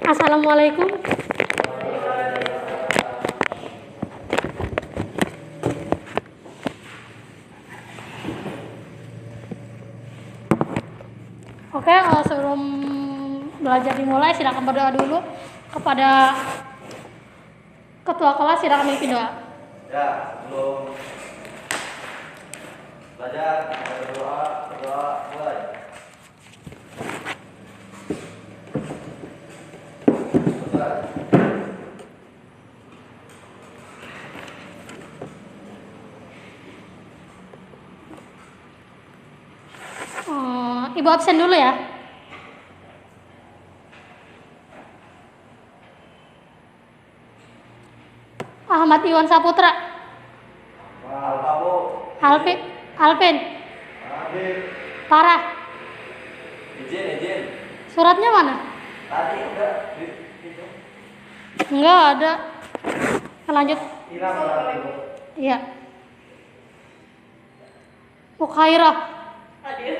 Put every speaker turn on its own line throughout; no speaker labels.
Assalamualaikum. Oke, sebelum belajar dimulai, silakan berdoa dulu kepada ketua kelas. Silakan memimpin doa.
Ya, sebelum belajar, berdoa mulai.
Ibu absen dulu ya. Ahmad Iwan Saputra. Alvin. Parah.
Izin.
Suratnya mana?
Tadi udah
Enggak ada. Lanjut.
hilang berarti.
Iya. Mukhairah.
Hadir.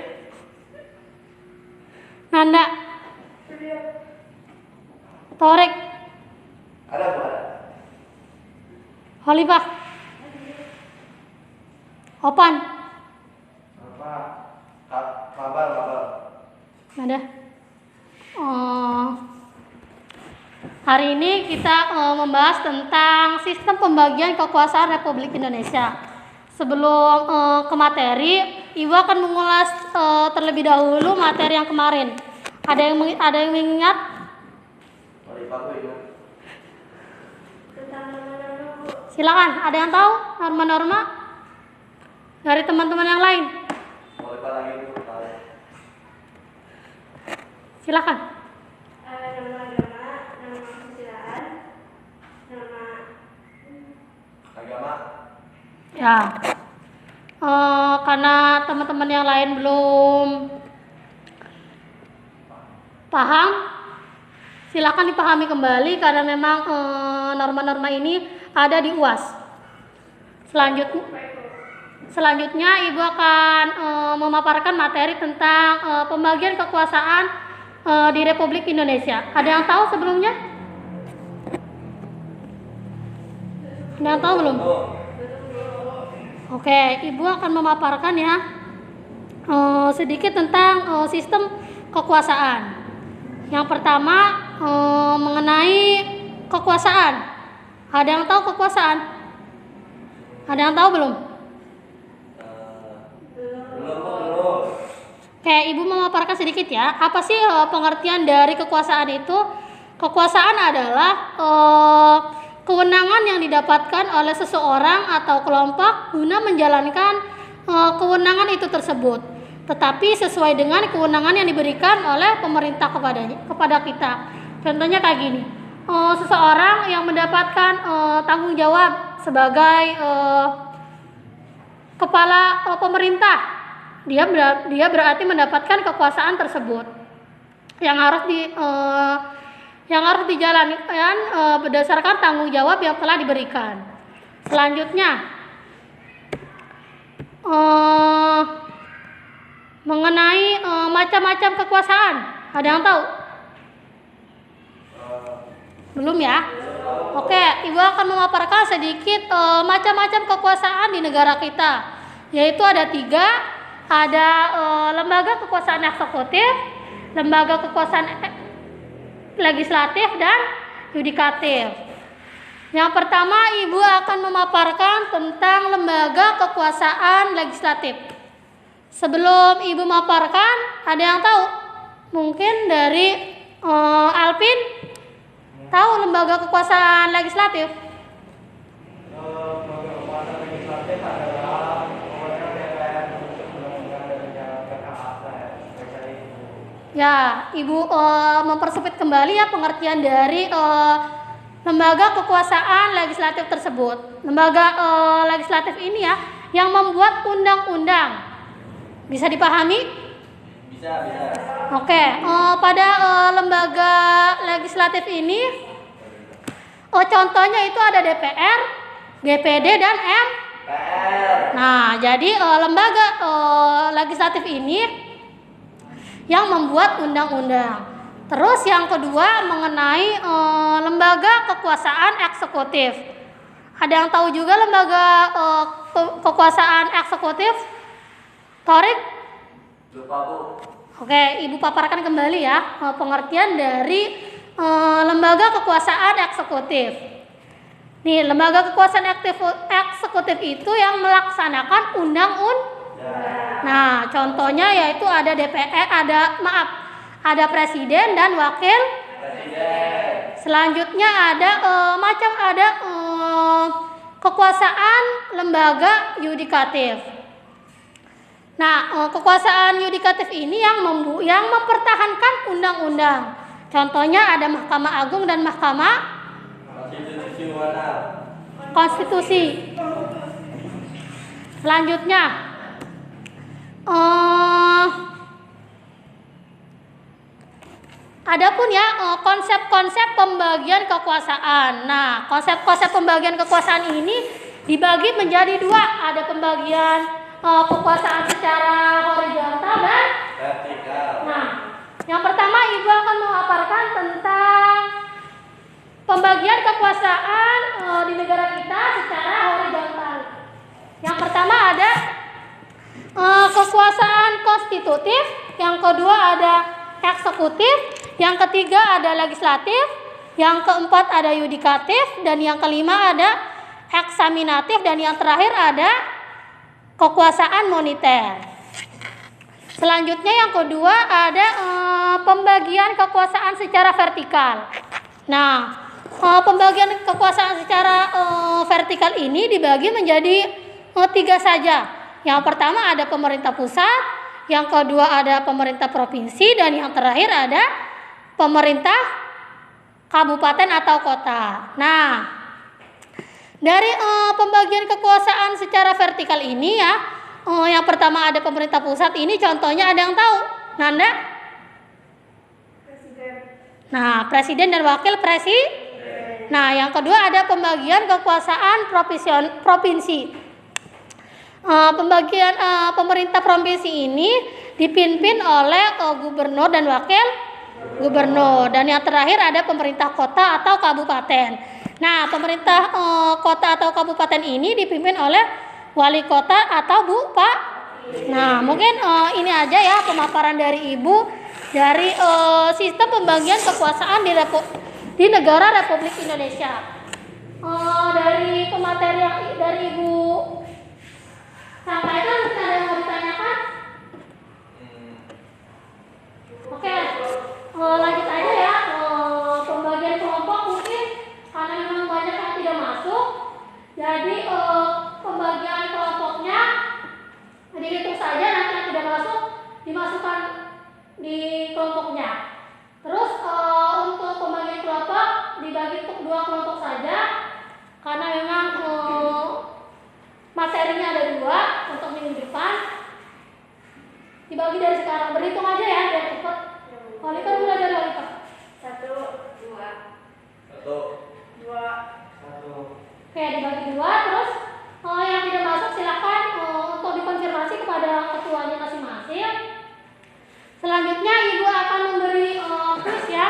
Nanda. Torek.
Ada Bu?
Holifah. Opan.
Apa? Kabar.
Ada. Hari ini kita membahas tentang sistem pembagian kekuasaan Republik Indonesia. Sebelum ke materi, Ibu akan mengulas terlebih dahulu materi yang kemarin. Ada yang mengingat? Silakan. Ada yang tahu norma-norma dari teman-teman yang lain? Silakan.
Nama agama, nama kesusilaan, nama
Agama.
Ya. Karena teman-teman yang lain belum paham, silakan dipahami kembali karena memang norma-norma ini ada di UAS. Selanjutnya Ibu akan memaparkan materi tentang pembagian kekuasaan di Republik Indonesia. Ada yang tahu sebelumnya? Ada yang tahu belum? Oke, Ibu akan memaparkan ya sedikit tentang sistem kekuasaan. Yang pertama mengenai kekuasaan. Ada yang tahu kekuasaan? Ada yang tahu belum?
Belum.
Oke, Ibu memaparkan sedikit ya. Apa sih pengertian dari kekuasaan itu? Kekuasaan adalah kewenangan yang didapatkan oleh seseorang atau kelompok guna menjalankan kewenangan itu tersebut. Tetapi sesuai dengan kewenangan yang diberikan oleh pemerintah kepada kita. Contohnya kayak gini. Seseorang yang mendapatkan tanggung jawab sebagai kepala pemerintah. Dia berarti mendapatkan kekuasaan tersebut yang harus dijalankan berdasarkan tanggung jawab yang telah diberikan. Selanjutnya mengenai macam-macam kekuasaan. Ada yang tahu? Belum ya? Oke, Ibu akan memaparkan sedikit macam-macam kekuasaan di negara kita. Yaitu ada 3. Ada lembaga kekuasaan eksekutif, lembaga kekuasaan legislatif, dan yudikatif. Yang pertama, Ibu akan memaparkan tentang lembaga kekuasaan legislatif. Sebelum Ibu memaparkan, ada yang tahu? Mungkin dari Alvin tahu lembaga kekuasaan legislatif?
Lembaga kekuasaan legislatif adalah
Ya, Ibu mempersempit kembali ya pengertian dari lembaga kekuasaan legislatif tersebut. Lembaga legislatif ini ya yang membuat undang-undang. Bisa dipahami?
Bisa.
Oke, pada lembaga legislatif ini contohnya itu ada DPR, DPD, dan MPR. Nah, jadi lembaga legislatif ini yang membuat undang-undang. Terus yang kedua mengenai lembaga kekuasaan eksekutif. Ada yang tahu juga lembaga kekuasaan eksekutif? Torik?
Lupa Bu.
Oke, Ibu paparkan kembali ya pengertian dari lembaga kekuasaan eksekutif. Nih, lembaga kekuasaan eksekutif itu yang melaksanakan undang-undang. Nah, contohnya yaitu ada DPR, ada presiden dan wakil
Presiden.
selanjutnya ada kekuasaan lembaga yudikatif. Nah, kekuasaan yudikatif ini yang mempertahankan undang-undang. Contohnya ada Mahkamah Agung dan Mahkamah Konstitusi. Selanjutnya adapun ya konsep-konsep pembagian kekuasaan. Nah, konsep-konsep pembagian kekuasaan ini dibagi menjadi dua. Ada pembagian kekuasaan secara horizontal dan
Vertikal.
Nah, yang pertama Ibu akan memaparkan tentang pembagian kekuasaan di negara kita secara horizontal. Yang pertama ada kekuasaan konstitutif, yang kedua ada eksekutif, yang ketiga ada legislatif, yang keempat ada yudikatif, dan yang kelima ada eksaminatif, dan yang terakhir ada kekuasaan moneter. Selanjutnya yang kedua ada pembagian kekuasaan secara vertikal. Nah, pembagian kekuasaan secara vertikal ini dibagi menjadi 3 saja. Yang pertama ada pemerintah pusat, yang kedua ada pemerintah provinsi, dan yang terakhir ada pemerintah kabupaten atau kota. Nah, dari pembagian kekuasaan secara vertikal ini ya, yang pertama ada pemerintah pusat ini contohnya ada yang tahu? Nanda?
Presiden.
Nah, presiden dan wakil presiden. Nah, yang kedua ada pembagian kekuasaan provinsi. Pembagian pemerintah provinsi ini dipimpin oleh gubernur dan wakil gubernur, dan yang terakhir ada pemerintah kota atau kabupaten. Nah, pemerintah kota atau kabupaten ini dipimpin oleh wali kota atau bupati. Nah, mungkin ini aja ya pemaparan dari Ibu dari sistem pembagian kekuasaan di negara Republik Indonesia. Dari pemateri yang dari Ibu sampaikan, mungkin ada yang mau ditanyakan? Oke, lanjut aja ya. Pembagian kelompok mungkin karena memang banyak yang tidak masuk, jadi pembagian kelompoknya dihitung saja, nanti yang tidak masuk dimasukkan di kelompoknya. Terus untuk pembagian kelompok dibagi untuk 2 kelompok saja, karena memang materinya ada 2 untuk minggu depan. Dibagi dari sekarang, berhitung aja ya biar cepat. Walika mulai dari Walika.
1, 2.
1,
2.
1.
Oke, dibagi 2. Terus yang tidak masuk silakan untuk dikonfirmasi kepada ketuanya masing-masing. Selanjutnya Ibu akan memberi kuis ya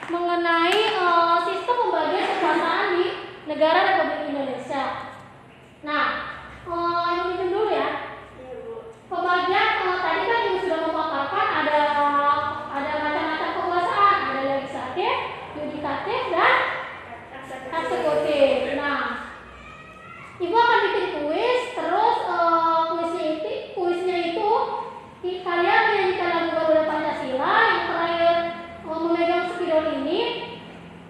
mengenai sistem pembagian kekuasaan di negara Republik Indonesia. Nah, Ibu bikin dulu ya.
Iya, Bu.
Pembagian tadi kan Ibu sudah memaparkan ada macam-macam kekuasaan, ada legislatif, yudikatif, dan eksekutif. Nah, Ibu akan bikin kuis, terus kuisnya itu kalian menyanyikan lagu Garuda Pancasila, yang terakhir memegang spidol ini,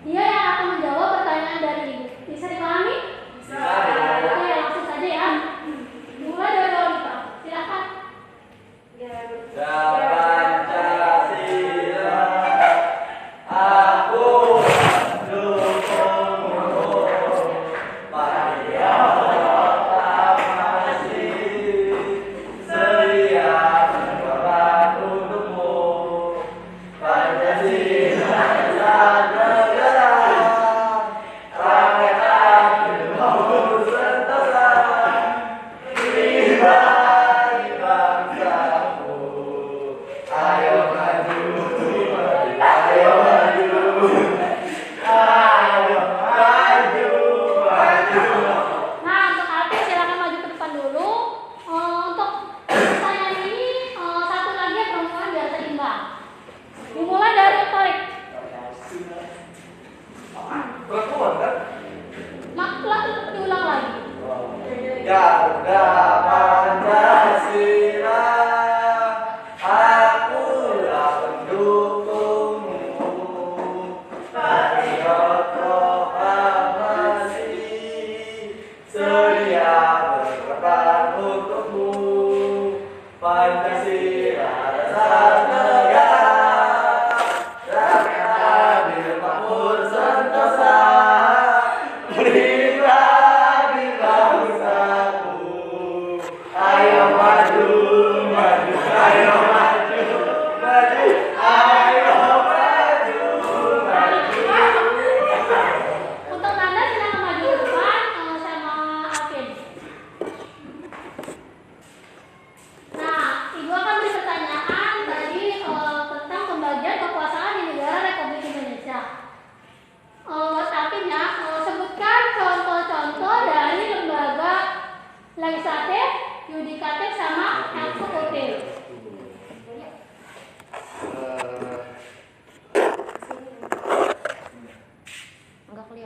dia yang akan menjawab pertanyaan dari Ibu. Bisa dipahami?
Bisa.
Oke, langsung saja.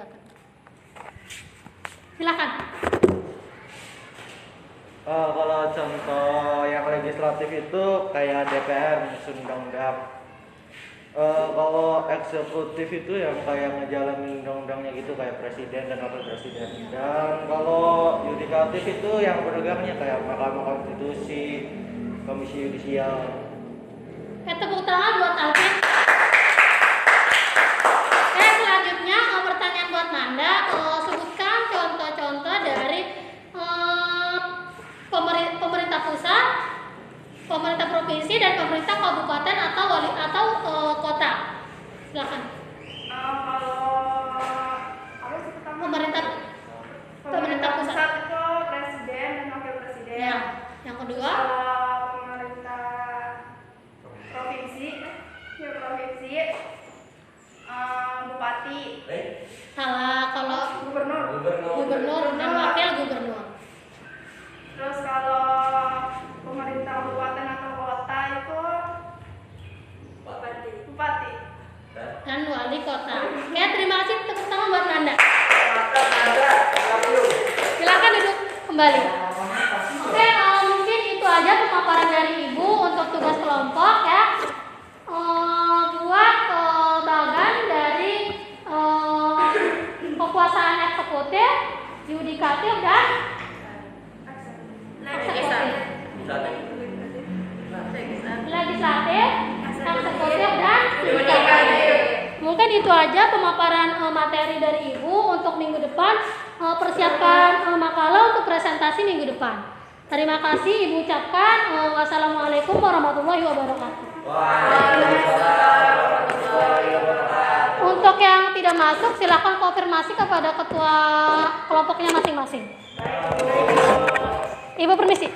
kegiatan. Silakan.
Kalau contoh yang legislatif itu kayak DPR menyusun undang-undang. Kalau eksekutif itu yang kayak ngejalanin undang-undangnya gitu kayak presiden dan wakil presiden. Dan kalau yudikatif itu yang penegaknya kayak Mahkamah Konstitusi, Komisi Yudisial.
Tepuk tangan buat Alvin. Selanjutnya pertanyaan buat Nanda. Sebutkan contoh-contoh dari pemerintah pusat, pemerintah provinsi dan pemerintah kabupaten atau kota. Silakan.
Kalau pertama
Pemerintah pusat.
pusat itu presiden dan wakil presiden.
Ya. Yang kedua,
Kalau pemerintah provinsi, bupati,
salah. Kalau
gubernur.
gubernur dan wakil gubernur.
Terus kalau pemerintah kabupaten atau kota itu bupati.
Dan wali kota. Oke, terima kasih. Tepuk tangan buat Nanda. Silakan duduk kembali. Oke, mungkin itu aja pemaparan dari Ibu untuk tugas kelompok ya. Buat bagan dari kekuasaan eksekutif, yudikatif dan legislatif, eksekutif dan yudikatif. Mungkin itu aja pemaparan materi dari Ibu untuk minggu depan. Persiapkan makalah untuk presentasi minggu depan. Terima kasih Ibu ucapkan. Wassalamualaikum warahmatullahi wabarakatuh. Untuk yang tidak masuk silakan konfirmasi kepada ketua kelompoknya masing-masing. Ibu permisi.